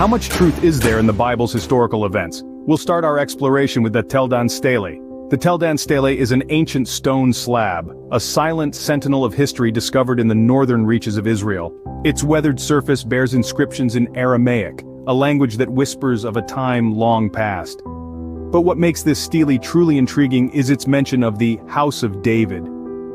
How much truth is there in the Bible's historical events? We'll start our exploration with the Tel Dan Stele. The Tel Dan Stele is an ancient stone slab, a silent sentinel of history discovered in the northern reaches of Israel. Its weathered surface bears inscriptions in Aramaic, a language that whispers of a time long past. But what makes this stele truly intriguing is its mention of the House of David.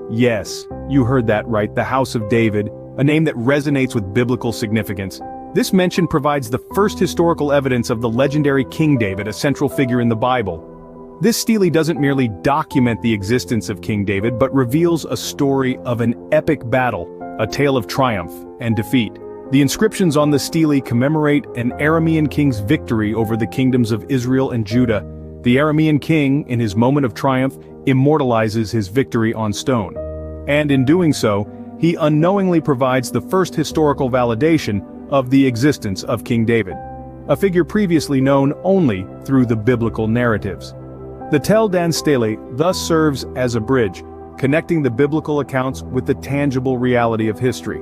Yes, you heard that right, the House of David, a name that resonates with biblical significance. This mention provides the first historical evidence of the legendary King David, a central figure in the Bible. This stele doesn't merely document the existence of King David, but reveals a story of an epic battle, a tale of triumph and defeat. The inscriptions on the stele commemorate an Aramean king's victory over the kingdoms of Israel and Judah. The Aramean king, in his moment of triumph, immortalizes his victory on stone. And in doing so, he unknowingly provides the first historical validation of the existence of King David, a figure previously known only through the biblical narratives. The Tel Dan Stele thus serves as a bridge, connecting the biblical accounts with the tangible reality of history.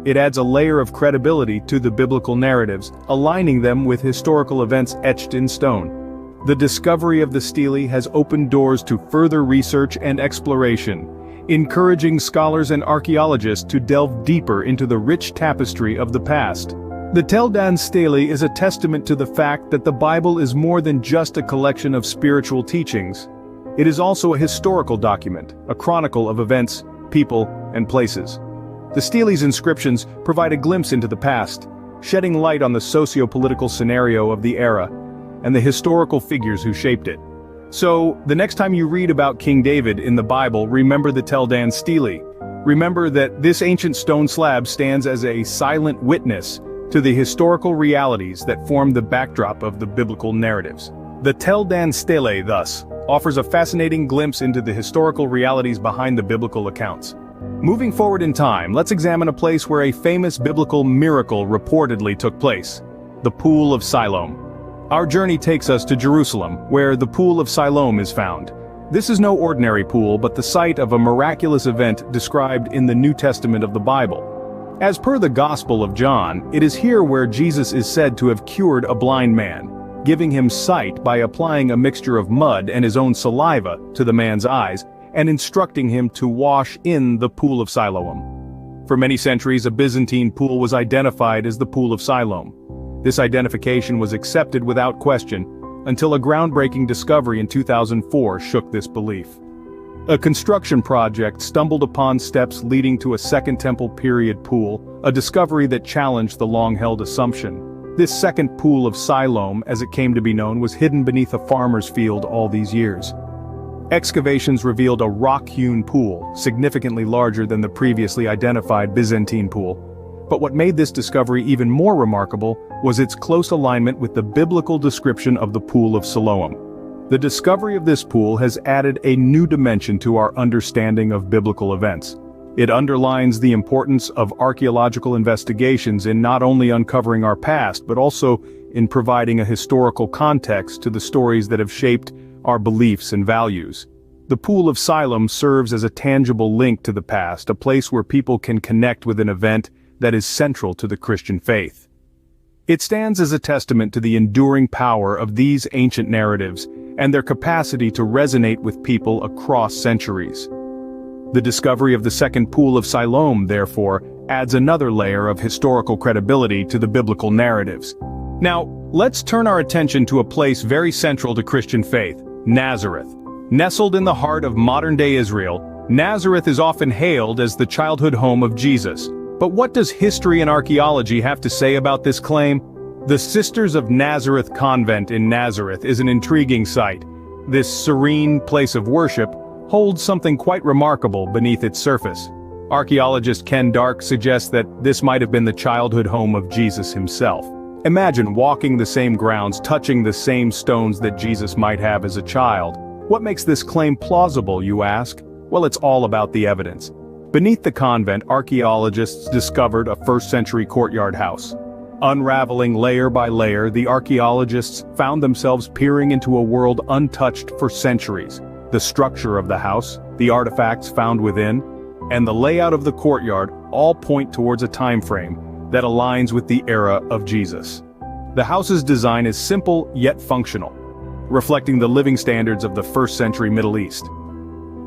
It adds a layer of credibility to the biblical narratives, aligning them with historical events etched in stone. The discovery of the stele has opened doors to further research and exploration, encouraging scholars and archaeologists to delve deeper into the rich tapestry of the past. The Tel Dan Stele is a testament to the fact that the Bible is more than just a collection of spiritual teachings. It is also a historical document, a chronicle of events, people, and places. The stele's inscriptions provide a glimpse into the past, shedding light on the socio-political scenario of the era and the historical figures who shaped it. So, the next time you read about King David in the Bible, remember the Tel Dan Stele. Remember that this ancient stone slab stands as a silent witness to the historical realities that form the backdrop of the biblical narratives. The Tel Dan Stele, thus, offers a fascinating glimpse into the historical realities behind the biblical accounts. Moving forward in time, let's examine a place where a famous biblical miracle reportedly took place: the Pool of Siloam. Our journey takes us to Jerusalem, where the Pool of Siloam is found. This is no ordinary pool, but the site of a miraculous event described in the New Testament of the Bible. As per the Gospel of John, it is here where Jesus is said to have cured a blind man, giving him sight by applying a mixture of mud and his own saliva to the man's eyes, and instructing him to wash in the Pool of Siloam. For many centuries, a Byzantine pool was identified as the Pool of Siloam. This identification was accepted without question, until a groundbreaking discovery in 2004 shook this belief. A construction project stumbled upon steps leading to a Second Temple period pool, a discovery that challenged the long-held assumption. This second Pool of Siloam, as it came to be known, was hidden beneath a farmer's field all these years. Excavations revealed a rock-hewn pool, significantly larger than the previously identified Byzantine pool. But what made this discovery even more remarkable was its close alignment with the biblical description of the Pool of Siloam. The discovery of this pool has added a new dimension to our understanding of biblical events. It underlines the importance of archaeological investigations in not only uncovering our past, but also in providing a historical context to the stories that have shaped our beliefs and values. The Pool of Siloam serves as a tangible link to the past, a place where people can connect with an event that is central to the Christian faith. It stands as a testament to the enduring power of these ancient narratives and their capacity to resonate with people across centuries. The discovery of the second Pool of Siloam, therefore, adds another layer of historical credibility to the biblical narratives. Now, let's turn our attention to a place very central to Christian faith: Nazareth. Nestled in the heart of modern-day Israel, Nazareth is often hailed as the childhood home of Jesus. But what does history and archaeology have to say about this claim? The Sisters of Nazareth Convent in Nazareth is an intriguing sight. This serene place of worship holds something quite remarkable beneath its surface. Archaeologist Ken Dark suggests that this might have been the childhood home of Jesus himself. Imagine walking the same grounds, touching the same stones that Jesus might have as a child. What makes this claim plausible, you ask? Well, it's all about the evidence. Beneath the convent, archaeologists discovered a first-century courtyard house. Unraveling layer by layer, the archaeologists found themselves peering into a world untouched for centuries. The structure of the house, the artifacts found within, and the layout of the courtyard all point towards a time frame that aligns with the era of Jesus. The house's design is simple yet functional, reflecting the living standards of the first-century Middle East.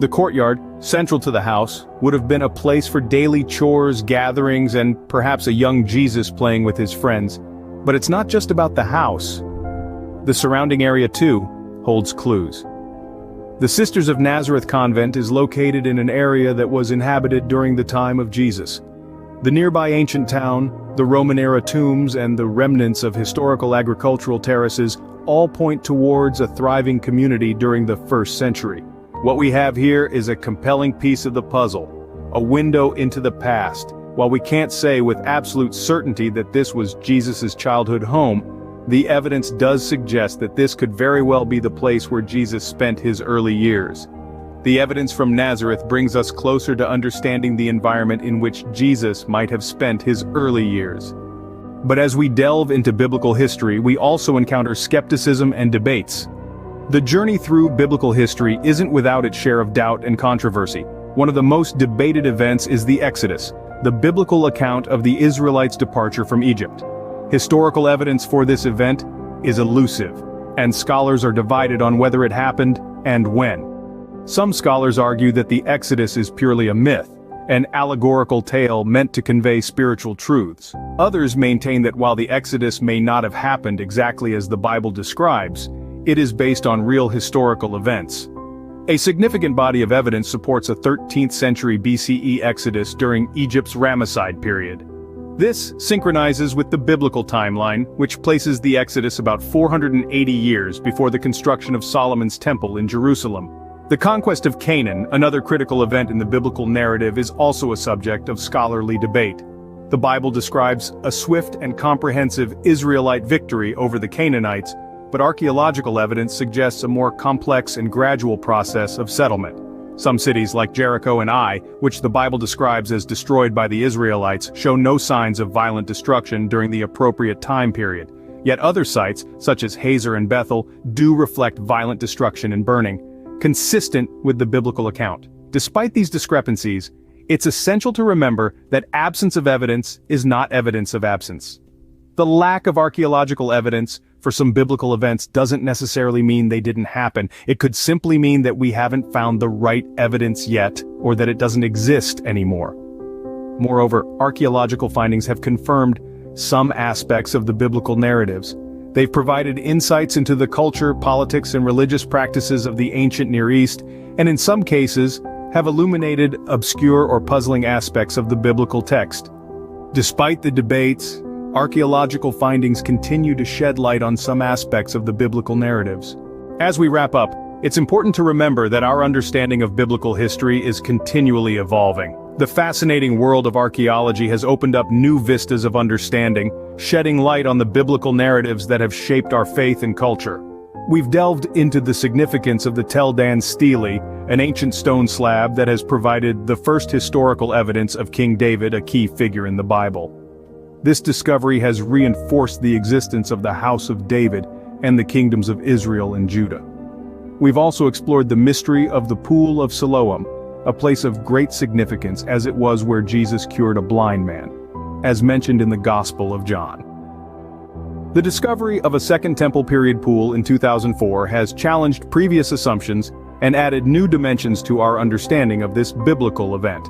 The courtyard, central to the house, would have been a place for daily chores, gatherings, and perhaps a young Jesus playing with his friends. But it's not just about the house. The surrounding area, too, holds clues. The Sisters of Nazareth convent is located in an area that was inhabited during the time of Jesus. The nearby ancient town, the Roman-era tombs, and the remnants of historical agricultural terraces all point towards a thriving community during the first century. What we have here is a compelling piece of the puzzle, a window into the past. While we can't say with absolute certainty that this was Jesus' childhood home, the evidence does suggest that this could very well be the place where Jesus spent his early years. The evidence from Nazareth brings us closer to understanding the environment in which Jesus might have spent his early years. But as we delve into biblical history, we also encounter skepticism and debates. The journey through biblical history isn't without its share of doubt and controversy. One of the most debated events is the Exodus, the biblical account of the Israelites' departure from Egypt. Historical evidence for this event is elusive, and scholars are divided on whether it happened and when. Some scholars argue that the Exodus is purely a myth, an allegorical tale meant to convey spiritual truths. Others maintain that while the Exodus may not have happened exactly as the Bible describes, it is based on real historical events. A significant body of evidence supports a 13th century BCE exodus during Egypt's Ramesside period. This synchronizes with the biblical timeline, which places the Exodus about 480 years before the construction of Solomon's Temple in Jerusalem. The conquest of Canaan, another critical event in the biblical narrative, is also a subject of scholarly debate. The Bible describes a swift and comprehensive Israelite victory over the Canaanites, but archaeological evidence suggests a more complex and gradual process of settlement. Some cities like Jericho and Ai, which the Bible describes as destroyed by the Israelites, show no signs of violent destruction during the appropriate time period. Yet other sites, such as Hazor and Bethel, do reflect violent destruction and burning, consistent with the biblical account. Despite these discrepancies, it's essential to remember that absence of evidence is not evidence of absence. The lack of archaeological evidence for some biblical events doesn't necessarily mean they didn't happen. It could simply mean that we haven't found the right evidence yet, or that it doesn't exist anymore. Moreover, archaeological findings have confirmed some aspects of the biblical narratives. They've provided insights into the culture, politics, and religious practices of the ancient Near East, and in some cases, have illuminated obscure or puzzling aspects of the biblical text. Despite the debates, archaeological findings continue to shed light on some aspects of the biblical narratives. As we wrap up, it's important to remember that our understanding of biblical history is continually evolving. The fascinating world of archaeology has opened up new vistas of understanding, shedding light on the biblical narratives that have shaped our faith and culture. We've delved into the significance of the Tel Dan Stele, an ancient stone slab that has provided the first historical evidence of King David, a key figure in the Bible. This discovery has reinforced the existence of the House of David and the kingdoms of Israel and Judah. We've also explored the mystery of the Pool of Siloam, a place of great significance as it was where Jesus cured a blind man, as mentioned in the Gospel of John. The discovery of a Second Temple period pool in 2004 has challenged previous assumptions and added new dimensions to our understanding of this biblical event.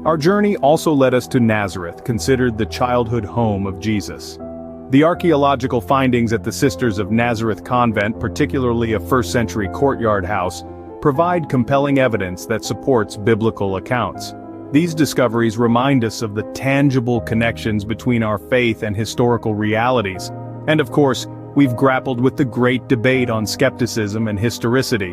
Our journey also led us to Nazareth, considered the childhood home of Jesus. The archaeological findings at the Sisters of Nazareth convent, particularly a first-century courtyard house, provide compelling evidence that supports biblical accounts. These discoveries remind us of the tangible connections between our faith and historical realities. And of course, we've grappled with the great debate on skepticism and historicity.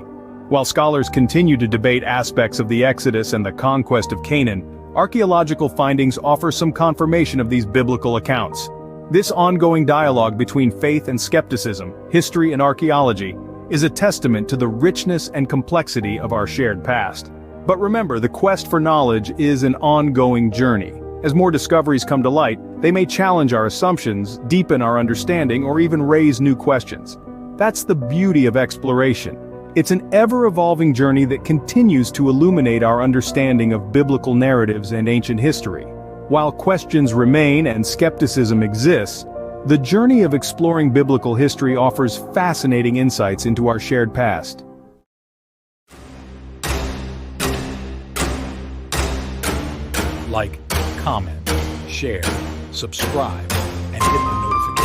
While scholars continue to debate aspects of the Exodus and the conquest of Canaan, archaeological findings offer some confirmation of these biblical accounts. This ongoing dialogue between faith and skepticism, history and archaeology, is a testament to the richness and complexity of our shared past. But remember, the quest for knowledge is an ongoing journey. As more discoveries come to light, they may challenge our assumptions, deepen our understanding, or even raise new questions. That's the beauty of exploration. It's an ever-evolving journey that continues to illuminate our understanding of biblical narratives and ancient history. While questions remain and skepticism exists, The journey of exploring biblical history offers fascinating insights into our shared past. Like, comment, share, subscribe, and hit the notification